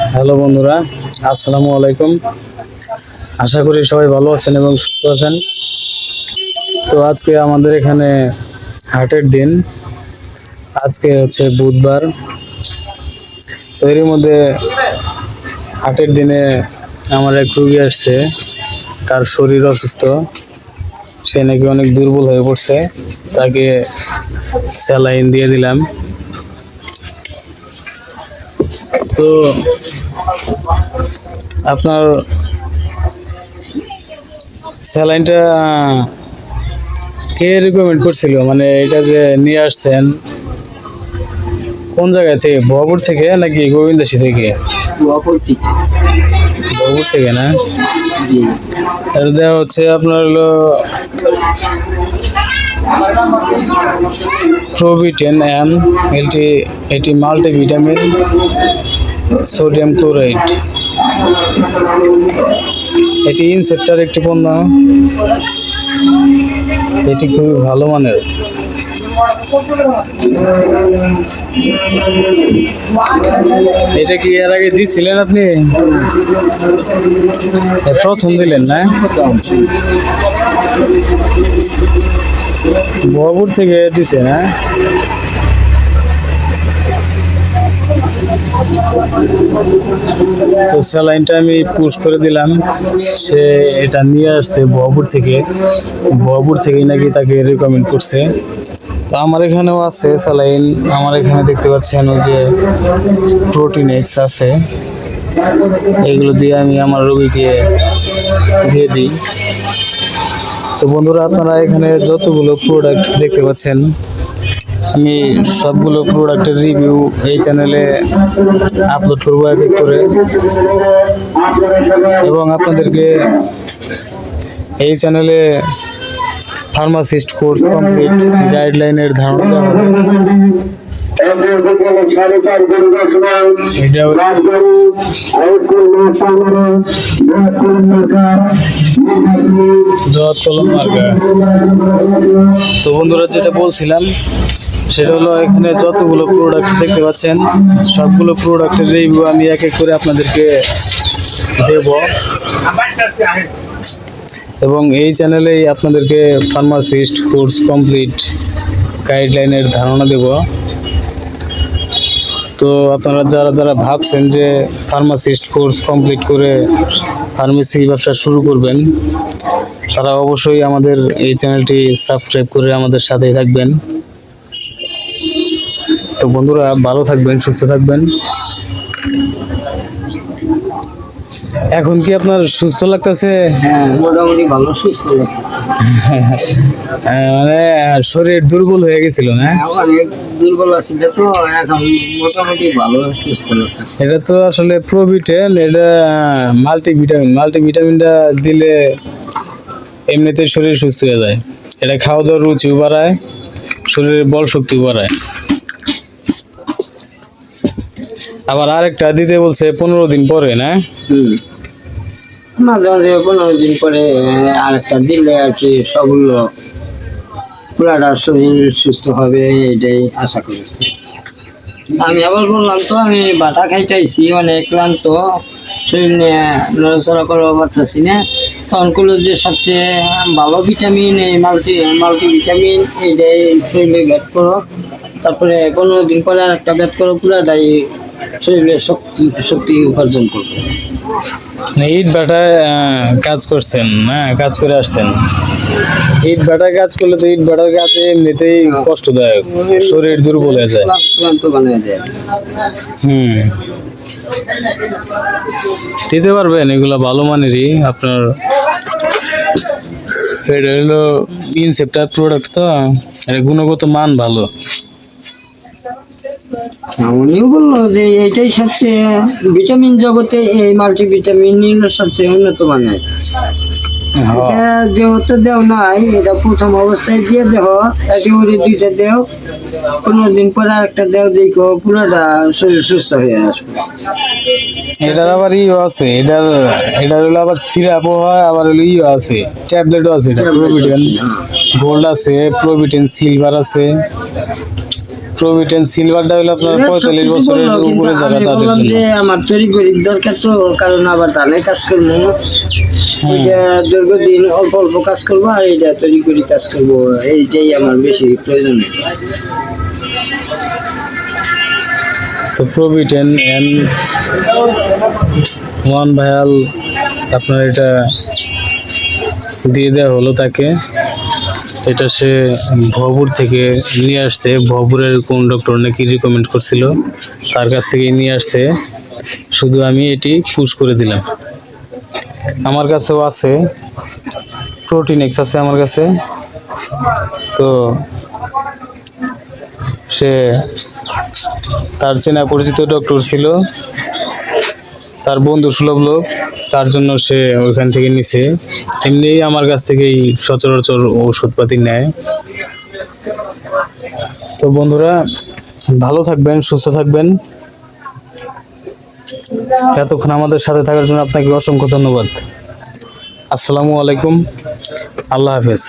Hello বন্ধুরা, আসসালামু আলাইকুম। আশা করি সবাই ভালো আছেন এবং সুস্থ আছেন। তো আজকে আমাদের এখানে হাটের দিন। আজকে হচ্ছে বুধবার। তো এর মধ্যে হাটের দিনে আমার এক রুগী আসছে, তার শরীর অসুস্থ, সে নাকি অনেক দুর্বল হয়ে পড়ছে। তাকে স্যালাইন দিয়ে দিলাম। তো আপনার স্যালাইনটা কে রিকমেন্ড করছিল? মানে এটা যে নিয়ে আসছেন কোন জায়গা থেকে, ভবাপুর থেকে নাকি গোবিন্দাসী থেকে? ভবাপুর থেকে না? এটা দেওয়া হচ্ছে আপনার হলো প্রোভিটেন এম এলটি, এটি মাল্টিভিটামিন, সোডিয়াম ক্লোরাইড। এটি ইনসেপ্টার একটি পণ্য। এটি খুবই ভালো মানের। এটা কি এর আগে দিছিলেন আপনি? প্রথম দিলেন না? বহরপুর থেকে দিছে না? তো স্যালাইনটা আমি পুশ করে দিলাম। সে এটা নিয়ে আসছে বহরপুর থেকে। বহরপুর থেকেই নাকি তাকে রেকমেন্ড করছে। তো আমার এখানেও আছে স্যালাইন। আমার এখানে দেখতে পাচ্ছেন ওই যে প্রোটিন এক্স আছে, এগুলো দিয়ে আমি আমার রোগীকে দিয়ে দিই। তো বন্ধুরা, আপনারা এখানে যতগুলো প্রোডাক্ট দেখতে পাচ্ছেন, আমি সবগুলো প্রোডাক্টের রিভিউ এই চ্যানেলে আপলোড করবো এক এক করে, এবং আপনাদেরকে এই চ্যানেলে ফার্মাসিস্ট কোর্স কমপ্লিট গাইডলাইনের ধারণা দেওয়া হবে। তো বন্ধুরা, যেটা বলছিলাম সেটা হলো, এখানে যতগুলো প্রোডাক্ট দেখতে পাচ্ছেন সবগুলো প্রোডাক্টের রিভিউ আমি এক এক করে আপনাদেরকে দেব, এবং এই চ্যানেলেই আপনাদেরকে ফার্মাসিস্ট কোর্স কমপ্লিট গাইডলাইনের ধারণা দেব। তো আপনারা যারা যারা ভাবছেন যে ফার্মাসিস্ট কোর্স কমপ্লিট করে ফার্মেসি ব্যবসা শুরু করবেন, তারা অবশ্যই আমাদের এই চ্যানেলটি সাবস্ক্রাইব করে আমাদের সাথেই থাকবেন। তো বন্ধুরা, ভালো থাকবেন, সুস্থ থাকবেন। এখন কি আপনার সুস্থ লাগতেছে? হ্যাঁ, মোটামুটি ভালো সুস্থ লাগতেছে। মানে শরীর দুর্বল হয়ে গেছিল না? অনেক দুর্বল আছিল, তো এখন মোটামুটি ভালো সুস্থ লাগতেছে। এটা তো আসলে প্রোভিটেন, এটা মাল্টিভিটামিন। মাল্টিভিটামিনটা দিলে এমনিতে শরীর সুস্থ হয়ে যায়। এটা খাওয়া দাওয়ার রুচিও বাড়ায়, শরীরের বল শক্তি বাড়ায়। আবার আরেকটা দিতে বলছে 15 দিন পরে না? মাঝে মাঝে 15 দিন পরে আরেকটা দিলে আর কি সবগুলো পুরাটা শরীর সুস্থ হবে, এটাই আশা করেছি। আমি আবার বললাম তো, আমি বাটা খাইটাইছি, অনেক ক্লান্ত, শরীর নিয়ে নড়াচড়া করতে পারতেছি না। তখন করলো যে সবচেয়ে ভালো ভিটামিন এই মাল্টিভিটামিন, এইটাই শরীরে ব্যাট করো, তারপরে 15 দিন পরে আর একটা ব্যাট করো, পুরাটাই শরীরে শক্তি উপার্জন করবে। ইট ভাটায় কাজ করছেন না? কাজ করে আসছেন। ইট ভাটায় কাজ করলে তো ইট ভাটার কাজ এমনিতেই কষ্টদায়ক, শরীর দুর্বল হয়ে যায়, ক্লান্ত বানিয়ে যায়। দিতে পারবেন, এগুলা ভালো মানেরই। আপনার এটা হলো ইনসেপ্টার প্রোডাক্ট, তো এটা গুণগত মান ভালো। উনিও বললো যে এইটাই সবচেয়ে ভিটামিন জগতে এই মাল্টিভিটামিন সবচেয়ে উন্নত মানের। এটা যেহেতু দেও নাই, এটা প্রথম অবস্থায় দিয়ে দেহ, একেবারে 2টা দেও, 15 দিন পরে আরেকটা দেও, দেখো পুরোটা শরীর সুস্থ হয়ে আসবে। এটার আবার ইও আছে, এটার হলো আবার সিরাপও হয়, আবার হলো ইও আছে, ট্যাবলেটও আছে। এটা প্রোভিটেন গোল্ড আছে, প্রোভিটেন সিলভার আছে, প্রোভিটেন সিলভারটা হলো আপনার 45 বছরের উপরে যারা আমি তাদের বললাম জন্য। যে আমার তরি গরিব দরকার তো, কারণ আবার ধানের কাজ করবো, ওইটা দীর্ঘদিন অল্প অল্প কাজ করবো, আর এইটা তরি করি কাজ করবো, এইটাই আমার বেশি প্রয়োজন। তো প্রোভিটেন এন 1 ভায়াল আপনার এটা দিয়ে দেওয়া হলো তাকে। এটা সে ভবপুর থেকে নিয়ে আসছে, ভবপুরের কোন ডক্টর নাকি রিকমেন্ড করছিল, তার কাছ থেকে নিয়ে আসছে। শুধু আমি এটি পুশ করে দিলাম। আমার কাছেও আছে, প্রোটিন এক্স আছে আমার কাছে। তো সে তার চেনা পরিচিত ডক্টর ছিল, তার বন্ধু সুলভ লোক, তার জন্য সে ওইখান থেকে নিছে। এমনি আমার কাছ থেকেই সচরাচর ওষুধপাতি নেয়। তো বন্ধুরা, ভালো থাকবেন, সুস্থ থাকবেন। এতক্ষণ আমাদের সাথে থাকার জন্য আপনাকে অসংখ্য ধন্যবাদ। আসসালামু আলাইকুম, আল্লাহ হাফেজ।